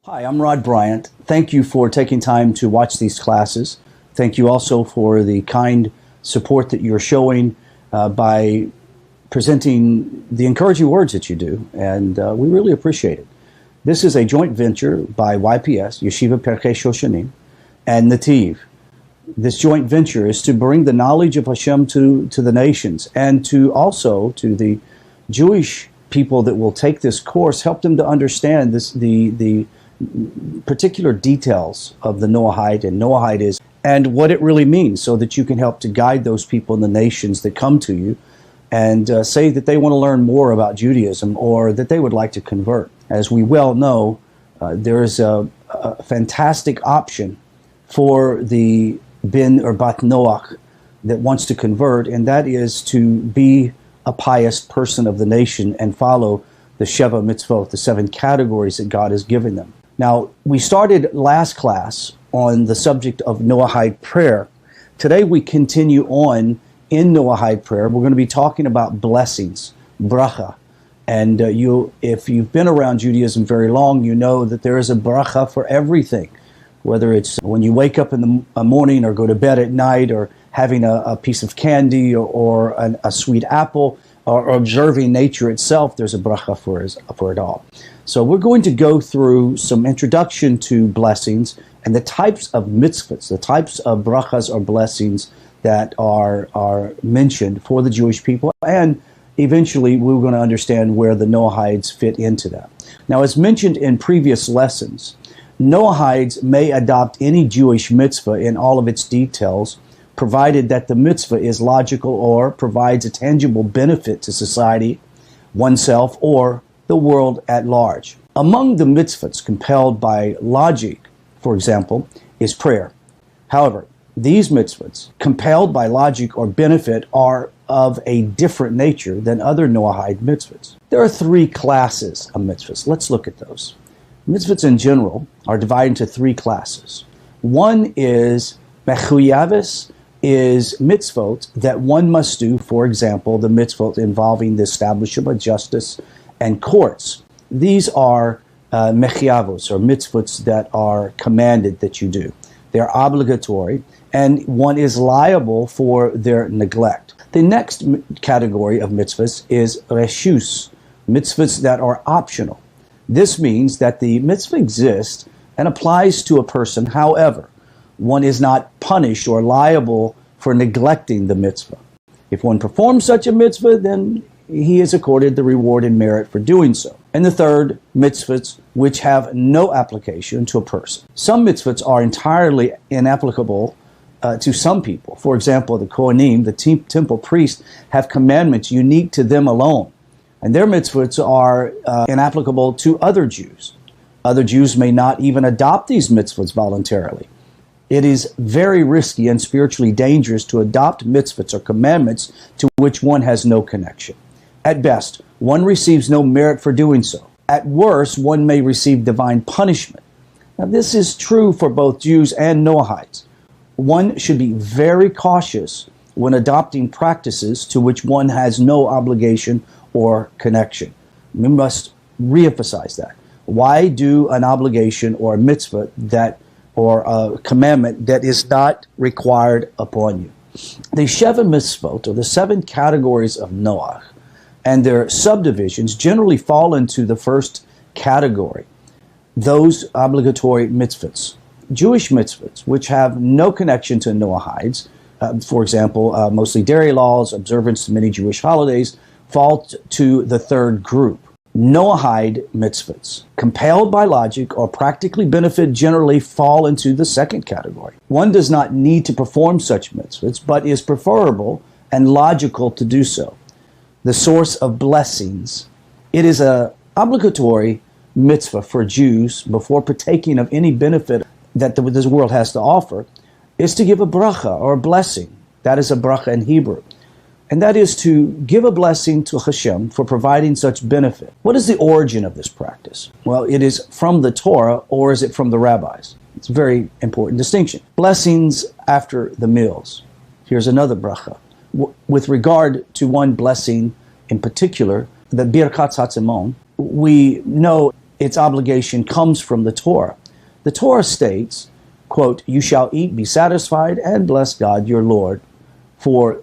Hi, I'm Rod Bryant. Thank you for taking time to watch these classes. Thank you also for the kind support that you're showing by presenting the encouraging words that you do, and we really appreciate it. This is a joint venture by YPS, Yeshiva Perkei Shoshanim, and Nativ. This joint venture is to bring the knowledge of Hashem to the nations, and to the Jewish people that will take this course, help them to understand the particular details of the Noahide and Noahide is, and what it really means, so that you can help to guide those people in the nations that come to you and say that they want to learn more about Judaism or that they would like to convert. As we well know, there is a fantastic option for the bin or bat Noach that wants to convert, and that is to be a pious person of the nation and follow the Sheva Mitzvot, the 7 categories that God has given them. Now, we started last class on the subject of Noahide prayer. Today we continue on in Noahide prayer. We're going to be talking about blessings, bracha. And if you've been around Judaism very long, you know that there is a bracha for everything. Whether it's when you wake up in the morning or go to bed at night, or having a piece of candy or a sweet apple, or observing nature itself, there's a bracha for it all. So we're going to go through some introduction to blessings and the types of mitzvahs, the types of brachas or blessings that are mentioned for the Jewish people, and eventually we're going to understand where the Noahides fit into that. Now, as mentioned in previous lessons, Noahides may adopt any Jewish mitzvah in all of its details, provided that the mitzvah is logical or provides a tangible benefit to society, oneself, or the world at large. Among the mitzvahs compelled by logic, for example, is prayer. However, these mitzvahs, compelled by logic or benefit, are of a different nature than other Noahide mitzvahs. There are 3 classes of mitzvahs. Let's look at those. Mitzvahs in general are divided into 3 classes. One is mechuyaves, is mitzvot that one must do, for example, the mitzvot involving the establishment of justice and courts. These are mechiyavos, or mitzvot that are commanded that you do. They're obligatory, and one is liable for their neglect. The next category of mitzvahs is reshus, mitzvahs that are optional. This means that the mitzvah exists and applies to a person. However, one is not punished or liable for neglecting the mitzvah. If one performs such a mitzvah, then he is accorded the reward and merit for doing so. And the third, mitzvahs which have no application to a person. Some mitzvahs are entirely inapplicable to some people. For example, the Kohanim, the temple priests, have commandments unique to them alone. And their mitzvahs are inapplicable to other Jews. Other Jews may not even adopt these mitzvahs voluntarily. It is very risky and spiritually dangerous to adopt mitzvahs or commandments to which one has no connection. At best, one receives no merit for doing so. At worst, one may receive divine punishment. Now, this is true for both Jews and Noahides. One should be very cautious when adopting practices to which one has no obligation or connection. We must reemphasize that. Why do an obligation or a mitzvah or a commandment that is not required upon you? The Sheva Mitzvot, or the 7 categories of Noach, and their subdivisions generally fall into the first category, those obligatory mitzvahs. Jewish mitzvahs, which have no connection to Noahides, for example, mostly dairy laws, observance to many Jewish holidays, fall to the third group. Noahide mitzvahs, compelled by logic or practically benefit, generally fall into the second category. One does not need to perform such mitzvahs, but is preferable and logical to do so. The source of blessings. It is an obligatory mitzvah for Jews, before partaking of any benefit that this world has to offer, is to give a bracha or a blessing. That is a bracha in Hebrew. And that is to give a blessing to Hashem for providing such benefit. What is the origin of this practice? Well, it is from the Torah, or is it from the rabbis? It's a very important distinction. Blessings after the meals. Here's another bracha. With regard to one blessing in particular, the Birkat Hatzimon, we know its obligation comes from the Torah. The Torah states, quote, "You shall eat, be satisfied, and bless God your Lord for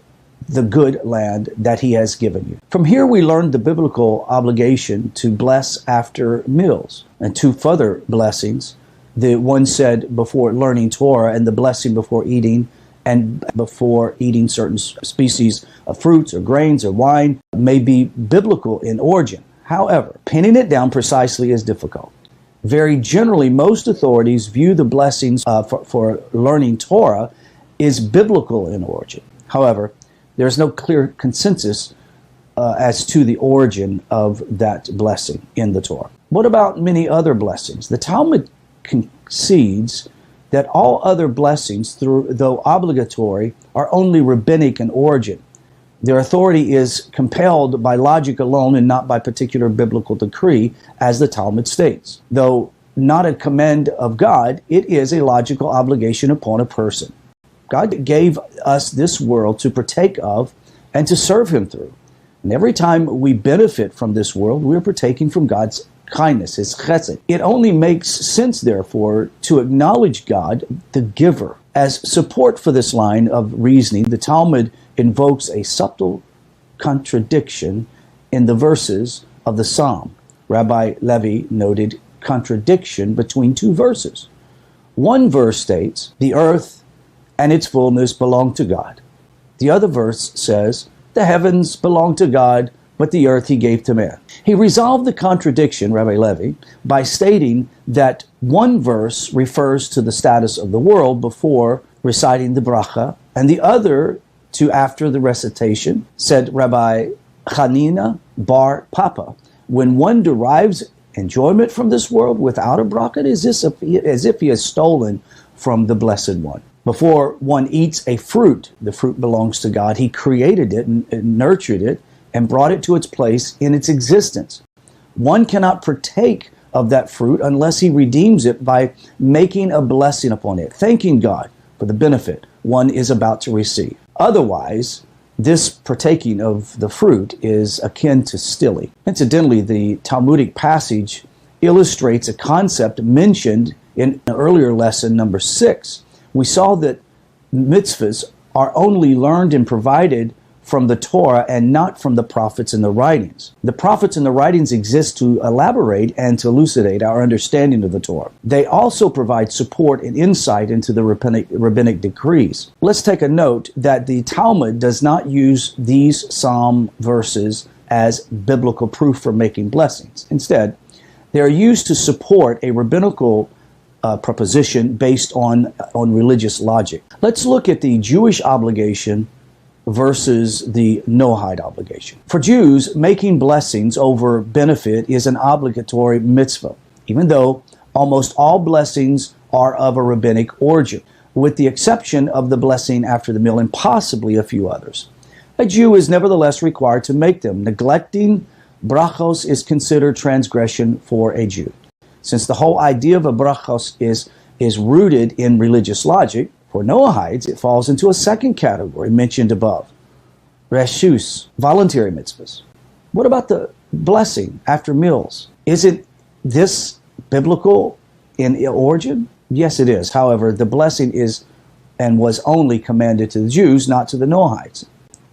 the good land that he has given you." From here we learned the biblical obligation to bless after meals. And two further blessings, the one said before learning Torah and the blessing before eating and before eating certain species of fruits or grains or wine, may be biblical in origin. However, pinning it down precisely is difficult. Very generally, most authorities view the blessings for learning Torah is biblical in origin. However, there is no clear consensus as to the origin of that blessing in the Torah. What about many other blessings? The Talmud concedes that all other blessings, though obligatory, are only rabbinic in origin. Their authority is compelled by logic alone and not by particular biblical decree, as the Talmud states. Though not a command of God, it is a logical obligation upon a person. God gave us this world to partake of and to serve him through. And every time we benefit from this world, we're partaking from God's kindness, his chesed. It only makes sense, therefore, to acknowledge God, the giver. As support for this line of reasoning, the Talmud invokes a subtle contradiction in the verses of the Psalm. Rabbi Levi noted contradiction between two verses. One verse states, "The earth and its fullness belong to God." The other verse says, "The heavens belong to God, but the earth he gave to man." He resolved the contradiction, Rabbi Levi, by stating that one verse refers to the status of the world before reciting the bracha, and the other to after the recitation, said Rabbi Hanina bar Papa. When one derives enjoyment from this world without a bracha, it is as if he has stolen from the Blessed One. Before one eats a fruit, the fruit belongs to God. He created it and nurtured it and brought it to its place in its existence. One cannot partake of that fruit unless he redeems it by making a blessing upon it, thanking God for the benefit one is about to receive. Otherwise, this partaking of the fruit is akin to stealing. Incidentally, the Talmudic passage illustrates a concept mentioned in an earlier lesson, number 6. We saw that mitzvahs are only learned and provided from the Torah and not from the prophets and the writings. The prophets and the writings exist to elaborate and to elucidate our understanding of the Torah. They also provide support and insight into the rabbinic decrees. Let's take a note that the Talmud does not use these psalm verses as biblical proof for making blessings. Instead, they are used to support a rabbinical proposition based on religious logic. Let's look at the Jewish obligation versus the Noahide obligation. For Jews, making blessings over benefit is an obligatory mitzvah, even though almost all blessings are of a rabbinic origin, with the exception of the blessing after the meal and possibly a few others. A Jew is nevertheless required to make them. Neglecting brachos is considered transgression for a Jew. Since the whole idea of a brachos is rooted in religious logic, for Noahides, it falls into a second category mentioned above. Reshus, voluntary mitzvahs. What about the blessing after meals? Isn't this biblical in origin? Yes, it is. However, the blessing is and was only commanded to the Jews, not to the Noahides.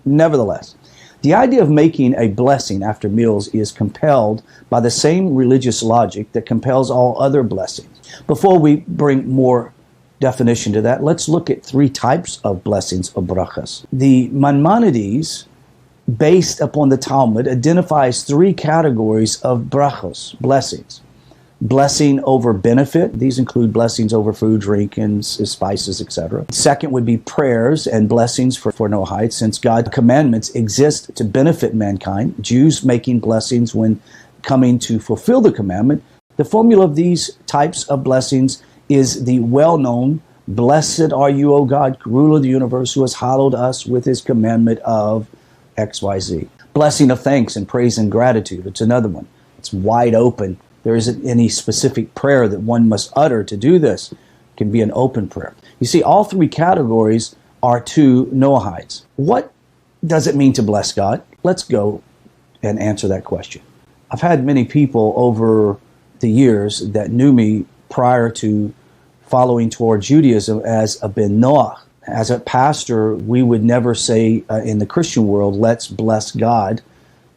Nevertheless, the idea of making a blessing after meals is compelled by the same religious logic that compels all other blessings. Before we bring more definition to that, let's look at 3 types of blessings of brachas. The Maimonides, based upon the Talmud, identifies 3 categories of brachos, blessings. Blessing over benefit. These include blessings over food, drink, and spices, etc. Second would be prayers and blessings for Noahide, since God's commandments exist to benefit mankind. Jews making blessings when coming to fulfill the commandment. The formula of these types of blessings is the well-known, "Blessed are you, O God, ruler of the universe, who has hallowed us with his commandment of XYZ. Blessing of thanks and praise and gratitude. It's another one. It's wide open. There isn't any specific prayer that one must utter to do this. It can be an open prayer. You see, all 3 categories are to Noahides. What does it mean to bless God? Let's go and answer that question. I've had many people over the years that knew me prior to following toward Judaism as a ben Noah. As a pastor, we would never say in the Christian world, let's bless God,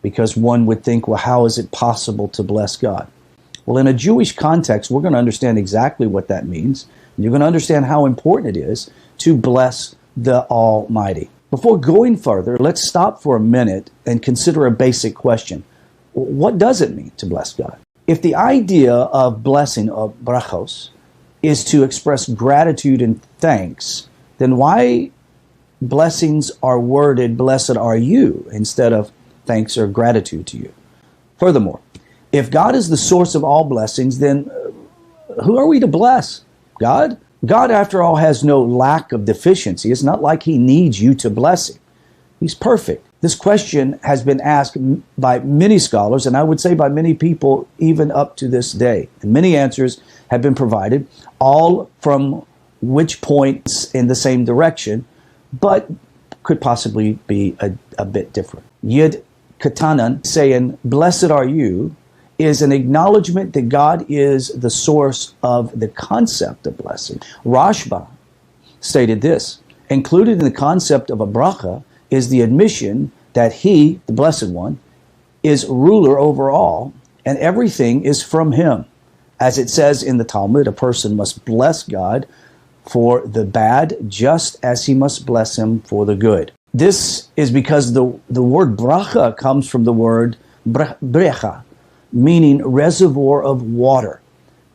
because one would think, well, how is it possible to bless God? Well, in a Jewish context, we're going to understand exactly what that means. You're going to understand how important it is to bless the Almighty. Before going further, let's stop for a minute and consider a basic question. What does it mean to bless God? If the idea of blessing, of brachos, is to express gratitude and thanks, then why blessings are worded, blessed are you, instead of thanks or gratitude to you? Furthermore, if God is the source of all blessings, then who are we to bless? God? God, after all, has no lack of deficiency. It's not like he needs you to bless him. He's perfect. This question has been asked by many scholars, and I would say by many people even up to this day. And many answers have been provided, all from which points in the same direction, but could possibly be a bit different. Yid Katanan saying, blessed are you, is an acknowledgement that God is the source of the concept of blessing. Rashba stated this, included in the concept of a bracha is the admission that he, the Blessed One, is ruler over all, and everything is from him. As it says in the Talmud, a person must bless God for the bad just as he must bless him for the good. This is because the word bracha comes from the word brecha, meaning reservoir of water.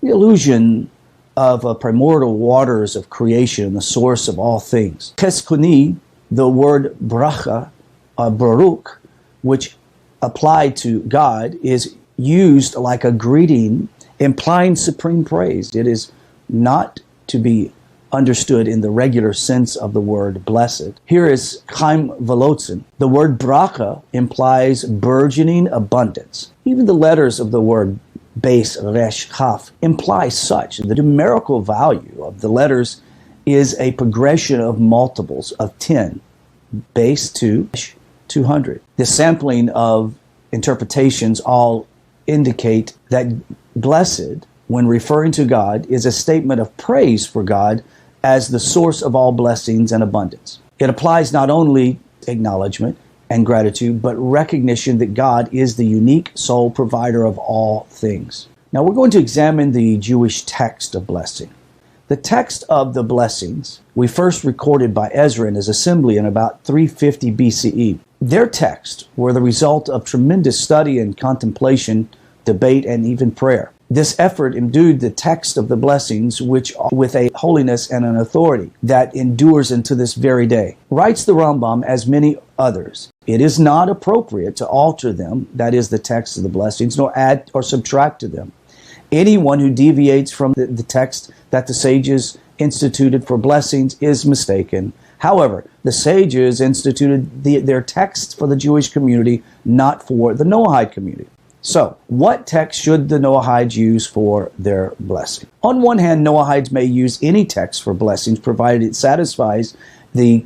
The illusion of primordial waters of creation, the source of all things. Cheskuni, the word bracha, baruch, which applied to God, is used like a greeting, implying supreme praise. It is not to be understood in the regular sense of the word blessed. Here is Chaim Volotzin. The word bracha implies burgeoning abundance. Even the letters of the word base, resh, chaf, imply such. The numerical value of the letters is a progression of multiples of 10, base to 200. The sampling of interpretations all indicate that blessed, when referring to God, is a statement of praise for God as the source of all blessings and abundance. It applies not only acknowledgement and gratitude, but recognition that God is the unique sole provider of all things. Now we're going to examine the Jewish text of blessing. The text of the blessings we first recorded by Ezra and his assembly in about 350 BCE. Their texts were the result of tremendous study and contemplation, debate, and even prayer. This effort imbued the text of the blessings with a holiness and an authority that endures into this very day. Writes the Rambam, as many others, it is not appropriate to alter them, that is the text of the blessings, nor add or subtract to them. Anyone who deviates from the text that the sages instituted for blessings is mistaken. However, the sages instituted their texts for the Jewish community, not for the Noahide community. So, what text should the Noahides use for their blessing? On one hand, Noahides may use any text for blessings, provided it satisfies the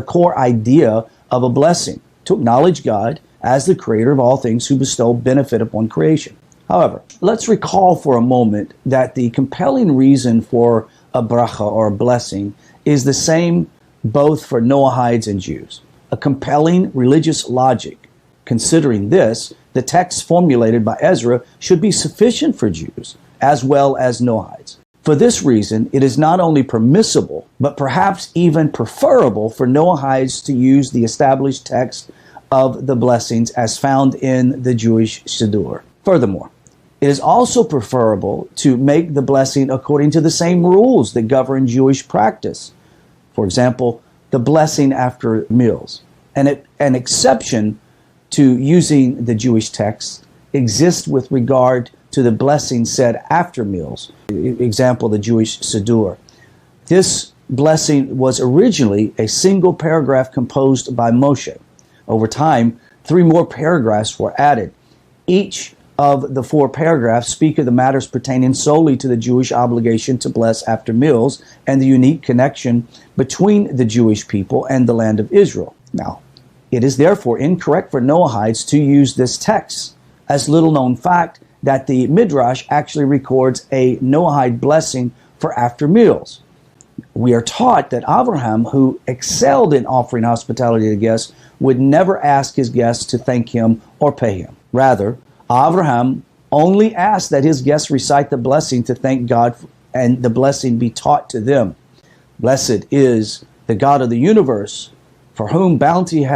core idea of a blessing, to acknowledge God as the creator of all things who bestow benefit upon creation. However, let's recall for a moment that the compelling reason for a bracha or a blessing is the same both for Noahides and Jews. A compelling religious logic. Considering this, the text formulated by Ezra should be sufficient for Jews as well as Noahides. For this reason, it is not only permissible, but perhaps even preferable for Noahides to use the established text of the blessings as found in the Jewish Siddur. Furthermore, it is also preferable to make the blessing according to the same rules that govern Jewish practice. For example, the blessing after meals. An exception to using the Jewish text exists with regard to the blessing said after meals. Example, the Jewish Siddur. This blessing was originally a single paragraph composed by Moshe. Over time, 3 more paragraphs were added. Each of the 4 paragraphs speak of the matters pertaining solely to the Jewish obligation to bless after meals and the unique connection between the Jewish people and the land of Israel. Now, it is therefore incorrect for Noahides to use this text. As little known fact, that the Midrash actually records a Noahide blessing for after meals. We are taught that Abraham, who excelled in offering hospitality to guests, would never ask his guests to thank him or pay him. Rather, Abraham only asked that his guests recite the blessing to thank God, and the blessing be taught to them. Blessed is the God of the universe, for whom bounty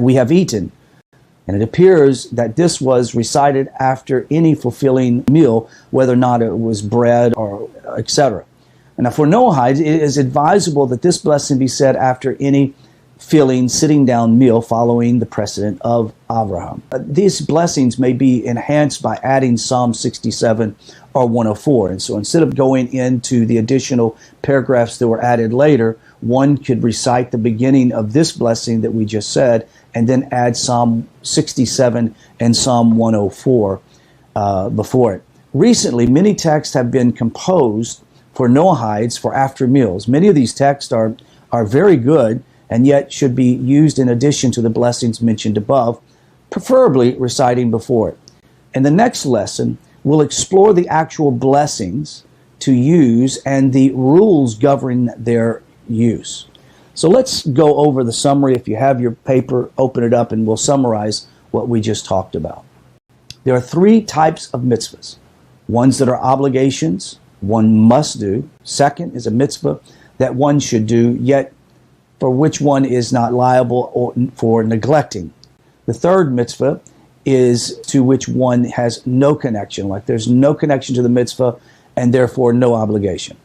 we have eaten. And it appears that this was recited after any fulfilling meal, whether or not it was bread or etc. And now for Noahide, it is advisable that this blessing be said after any filling, sitting down meal following the precedent of Abraham. These blessings may be enhanced by adding Psalm 67 or 104. And so instead of going into the additional paragraphs that were added later, one could recite the beginning of this blessing that we just said, and then add Psalm 67 and Psalm 104 before it. Recently, many texts have been composed for Noahides for after meals. Many of these texts are very good, and yet should be used in addition to the blessings mentioned above, preferably reciting before it. In the next lesson, we'll explore the actual blessings to use and the rules governing their use. So let's go over the summary. If you have your paper, open it up and we'll summarize what we just talked about. There are three types of mitzvahs. Ones that are obligations, one must do. Second is a mitzvah that one should do, yet for which one is not liable for neglecting. The third mitzvah is to which one has no connection, like there's no connection to the mitzvah and therefore no obligation.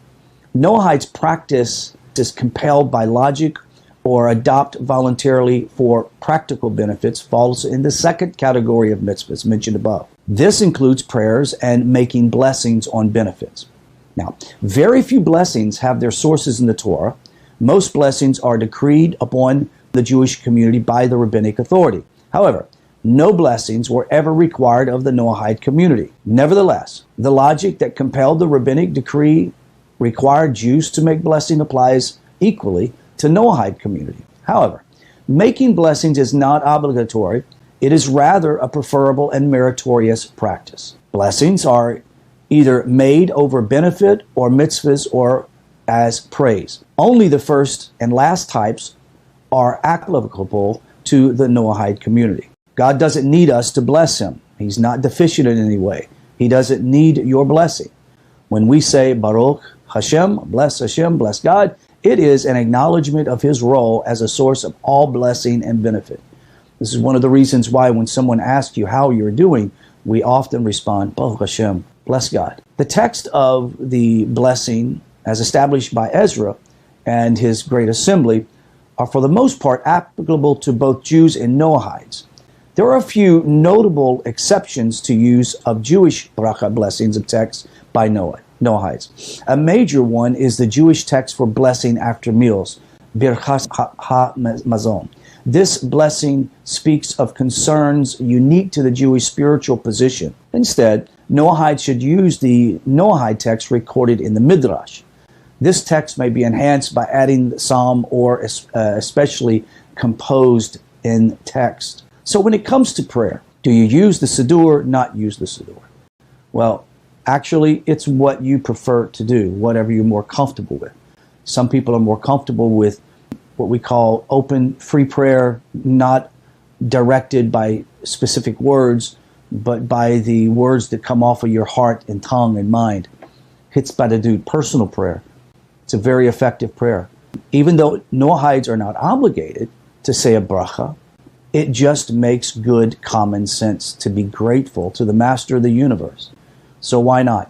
Noahide's practice is compelled by logic or adopt voluntarily for practical benefits falls in the second category of mitzvahs mentioned above. This includes prayers and making blessings on benefits. Now, very few blessings have their sources in the Torah. Most blessings are decreed upon the Jewish community by the rabbinic authority. However, no blessings were ever required of the Noahide community. Nevertheless, the logic that compelled the rabbinic decree required Jews to make blessing applies equally to Noahide community. However, making blessings is not obligatory. It is rather a preferable and meritorious practice. Blessings are either made over benefit or mitzvahs or as praise. Only the first and last types are applicable to the Noahide community. God doesn't need us to bless him. He's not deficient in any way. He doesn't need your blessing. When we say Baruch Hashem, bless God, it is an acknowledgement of his role as a source of all blessing and benefit. This is one of the reasons why when someone asks you how you're doing, we often respond, Baruch Hashem, bless God. The text of the blessing, as established by Ezra and his great assembly, are for the most part applicable to both Jews and Noahides. There are a few notable exceptions to use of Jewish bracha blessings of texts by Noahides. A major one is the Jewish text for blessing after meals, Birchas HaMazon. This blessing speaks of concerns unique to the Jewish spiritual position. Instead, Noahide should use the Noahide text recorded in the Midrash. This text may be enhanced by adding the psalm or especially composed in text. So when it comes to prayer, do you use the Siddur, not use the Siddur? Well, actually, it's what you prefer to do, whatever you're more comfortable with. Some people are more comfortable with what we call open, free prayer, not directed by specific words, but by the words that come off of your heart and tongue and mind. Hitzbadadut, personal prayer. It's a very effective prayer. Even though Noahides are not obligated to say a bracha, it just makes good common sense to be grateful to the master of the universe. So why not?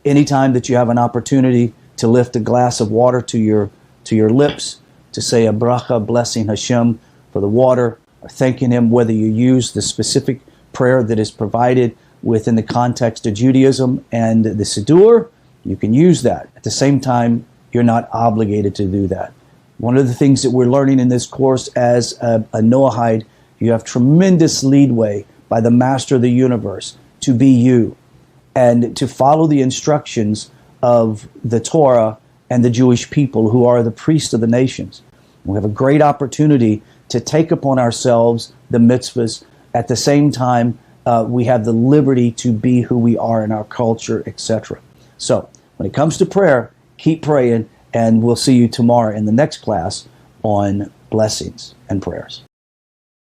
Anytime that you have an opportunity to lift a glass of water to your lips, to say a bracha, blessing Hashem for the water, or thanking him, whether you use the specific prayer that is provided within the context of Judaism and the Siddur, you can use that. At the same time, you're not obligated to do that. One of the things that we're learning in this course as a Noahide, you have tremendous leadway by the master of the universe to be you and to follow the instructions of the Torah and the Jewish people who are the priests of the nations. We have a great opportunity to take upon ourselves the mitzvahs at the same time we have the liberty to be who we are in our culture, etc. So when it comes to prayer, keep praying, and we'll see you tomorrow in the next class on blessings and prayers.